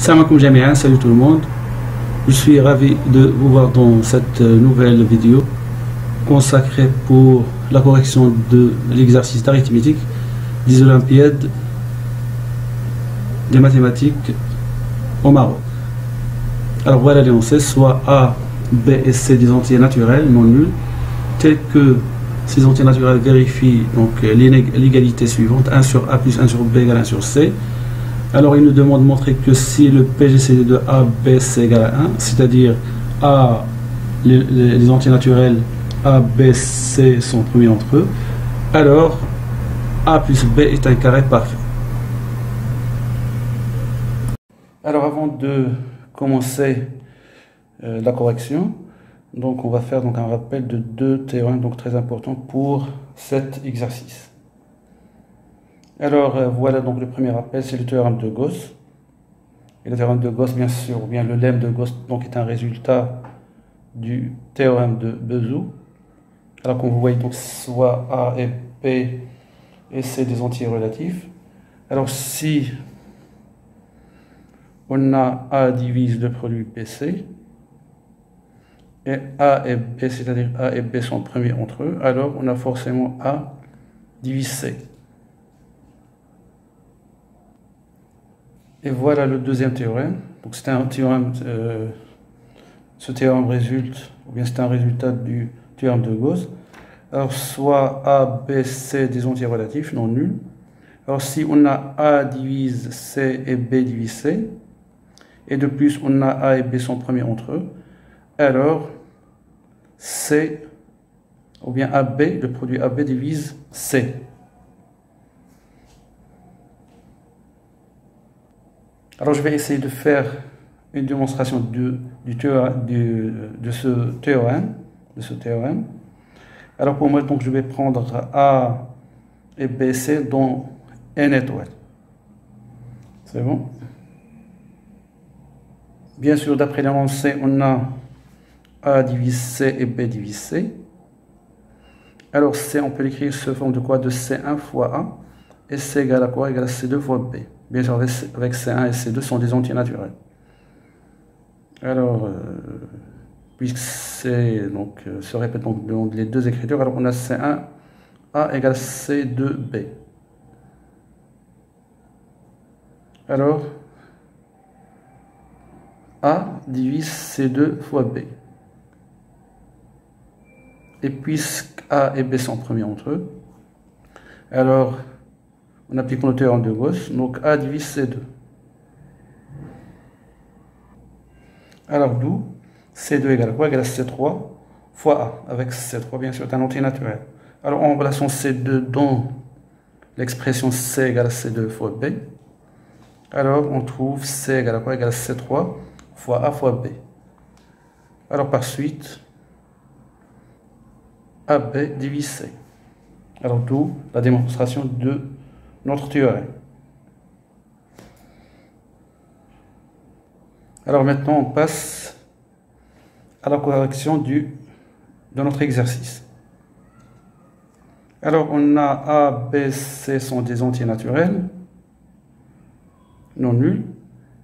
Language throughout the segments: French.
Salam alaikum jami'an, salut tout le monde. Je suis ravi de vous voir dans cette nouvelle vidéo consacrée pour la correction de l'exercice d'arithmétique des Olympiades des mathématiques au Maroc. Alors voilà les anseigne, soit A, B et C des entiers naturels non nuls, tels que ces entiers naturels vérifient donc l'égalité suivante, 1 sur A plus 1 sur B égale 1 sur C. Alors il nous demande de montrer que si le PGCD de A, B, C égale à 1, c'est-à-dire A, les entiers naturels A, B, C sont premiers entre eux, alors A plus B est un carré parfait. Alors avant de commencer la correction, donc on va faire donc un rappel de deux théorèmes donc très importants pour cet exercice. Alors voilà donc le premier rappel, c'est le théorème de Gauss. Et le théorème de Gauss, bien sûr, ou bien le lemme de Gauss donc est un résultat du théorème de Bezout. Alors comme vous voyez donc soit A et B et C des entiers relatifs. Alors si on a A divise le produit BC et A et B, c'est-à-dire A et B sont premiers entre eux, alors on a forcément A divise C. Et voilà le deuxième théorème. Donc c'est un théorème, ce théorème résulte, ou bien c'est un résultat du théorème de Gauss. Alors soit A, B, C des entiers relatifs non nuls. Alors si on a A divise C et B divise C, et de plus on a A et B sont premiers entre eux, alors C, ou bien AB, le produit AB divise C. Alors je vais essayer de faire une démonstration de ce théorème. Alors pour moi, donc, je vais prendre A et B, C dans N étoile. C'est bon? Bien sûr, d'après l'énoncé, on a A divise C et B divise C. Alors C, on peut l'écrire sous forme de quoi? De C1 fois A. Et C égale à quoi? Égale à C2 fois B. Bien sûr, avec C1 et C2 sont des entiers naturels. Alors, puisque C se répète donc dans les deux écritures, alors on a C1 A égale C2 B. Alors, A divise C2 fois B. Et puisque A et B sont premiers entre eux, alors on applique le théorème de Gauss, donc A divise C2. Alors d'où C2 égale à quoi? Égale à C3 fois A, avec C3 bien sûr est un entier naturel. Alors en relation C2 dans l'expression C égale à C2 fois B, alors on trouve C égale à quoi? Égale à C3 fois A fois B. Alors par suite, AB divise C. Alors d'où la démonstration de notre théorème. Alors maintenant, on passe à la correction de notre exercice. Alors on a A, B, C sont des entiers naturels non nuls,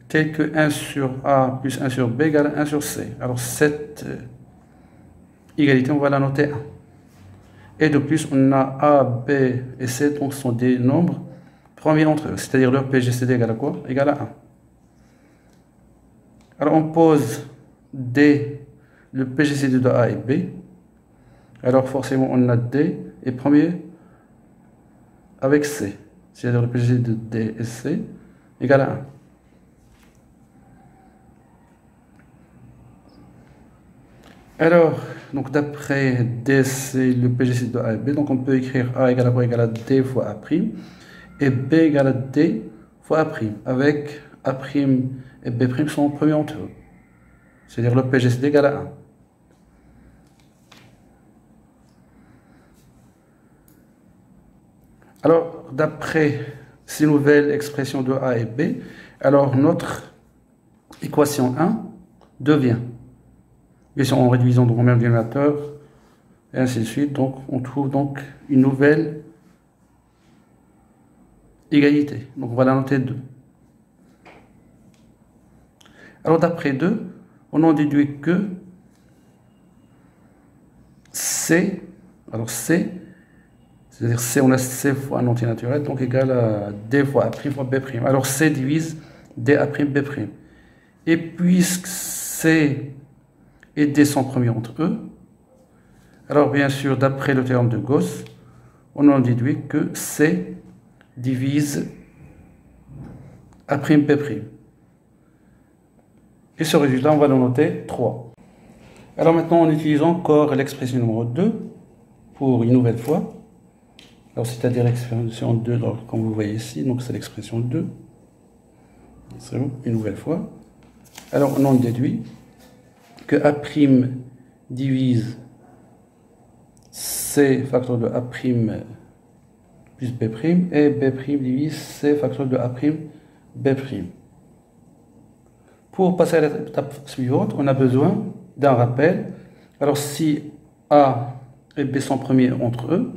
tels que 1 sur A plus 1 sur B égale 1 sur C. Alors cette égalité, on va la noter 1. Et de plus, on a A, B et C, donc sont des nombres premiers entre eux, c'est-à-dire leur PGCD égale à quoi? Égale à 1. Alors on pose D, le PGCD de A et B. Alors forcément on a D est premier avec C, c'est-à-dire le PGCD de D et C égale à 1. Alors, donc d'après D, c'est le PGCD de A et B, donc on peut écrire A égale à quoi? Égale à D fois A', et B égale à D fois A', avec A' et B' sont premiers entre eux, c'est-à-dire le PGCD égale à 1. Alors, d'après ces nouvelles expressions de A et B, alors notre équation 1 devient, bien sûr en réduisant donc au même dénominateur, et ainsi de suite, donc on trouve donc une nouvelle égalité. Donc on va la noter 2. Alors d'après 2, on en déduit que C, alors C, c'est-à-dire C, on a C fois un entier naturel, donc égal à D fois A' fois B'. Alors C divise D A' B'. Et puisque C et D sont premiers entre eux, alors bien sûr, d'après le théorème de Gauss, on en déduit que C divise A'B'. Et ce résultat, on va le noter 3. Alors maintenant, on utilise encore l'expression numéro 2 pour une nouvelle fois. Alors c'est-à-dire l'expression 2, donc, comme vous voyez ici, donc c'est l'expression 2. C'est bon, une nouvelle fois. Alors on en déduit que A' divise C facteur de A' plus B' et B' divise C facteur de A' B'. Pour passer à l'étape suivante, on a besoin d'un rappel. Alors si A et B sont premiers entre eux,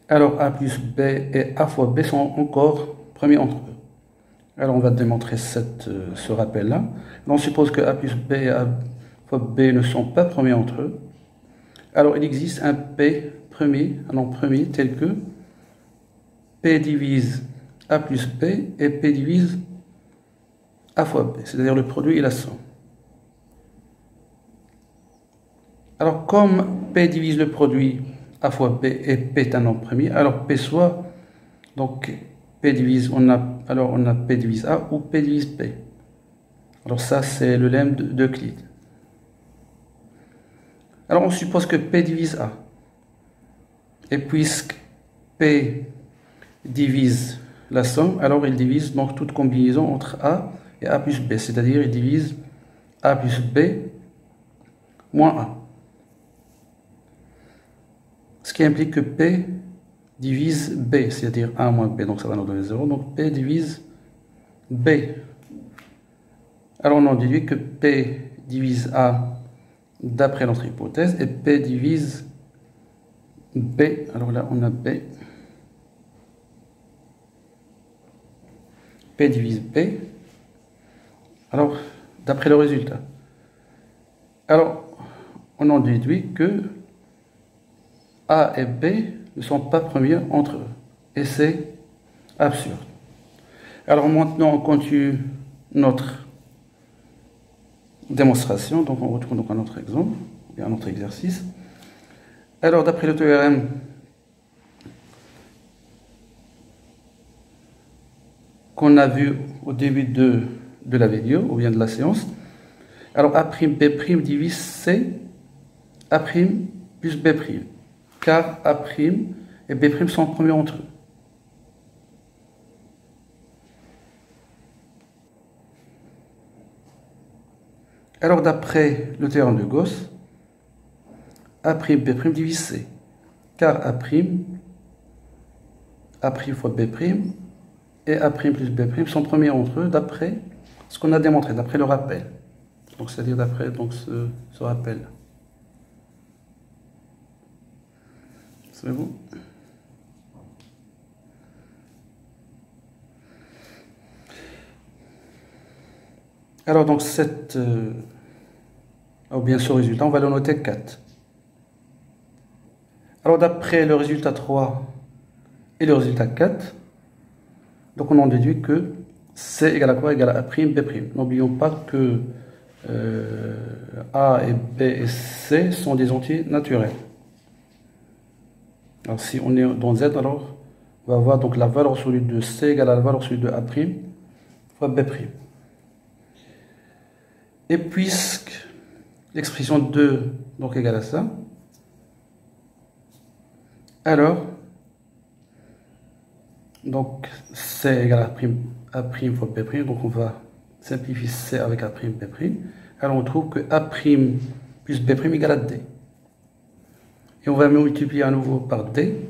alors A plus B et A fois B sont encore premiers entre eux. Alors on va démontrer ce rappel-là. On suppose que A plus B et A fois B ne sont pas premiers entre eux. Alors il existe un P premier, un nom premier tel que P divise A plus B et P divise A fois B, c'est-à-dire le produit et la somme. Alors comme P divise le produit A fois B et P est un nombre premier, alors P soit, donc P divise, on a P divise A ou P divise P. Alors ça c'est le lemme d'Euclide. Alors on suppose que P divise A. Et puisque P divise la somme, alors il divise donc toute combinaison entre A et A plus B, c'est-à-dire il divise A plus B moins A. Ce qui implique que P divise B, c'est-à-dire 1 moins B, donc ça va nous donner 0, donc P divise B. Alors on en déduit que P divise A d'après notre hypothèse, et P divise B, alors là on a B, P divise B, alors d'après le résultat. Alors on en déduit que A et B ne sont pas premiers entre eux, et c'est absurde. Alors maintenant on continue notre démonstration, donc on retrouve donc un autre exemple, et un autre exercice. Alors d'après le théorème qu'on a vu au début de la vidéo, ou bien de la séance, alors A'B' divise C A' plus B', car A' et B' sont premiers entre eux. Alors d'après le théorème de Gauss, A'B' divise C, car A' fois B' et A' plus B' sont premiers entre eux d'après ce qu'on a démontré, d'après le rappel. Donc c'est-à-dire d'après ce rappel. C'est bon? Alors donc bien ce résultat, on va le noter 4. Alors d'après le résultat 3 et le résultat 4, donc on en déduit que C égale à quoi? Égale à A'B'. N'oublions pas que A et B et C sont des entiers naturels. Alors si on est dans Z, alors on va avoir donc la valeur absolue de C égale à la valeur absolue de A' fois B'. Et puisque l'expression 2 donc égale à ça, alors donc C égale à A' fois B', donc on va simplifier C avec A' B', alors on trouve que A' plus B' égale à D. Et on va multiplier à nouveau par D,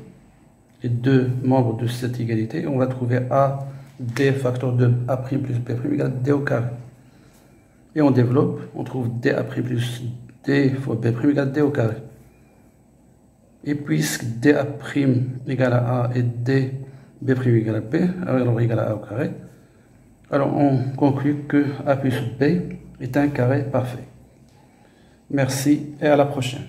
les deux membres de cette égalité, et on va trouver A, D facteur de A' plus B' égale à D au carré. Et on développe, on trouve DA' plus D fois B' égale à D au carré. Et puisque DA' égale à A et D B' égale à B, alors égale à A au carré, Alors on conclut que A plus B est un carré parfait. Merci et à la prochaine.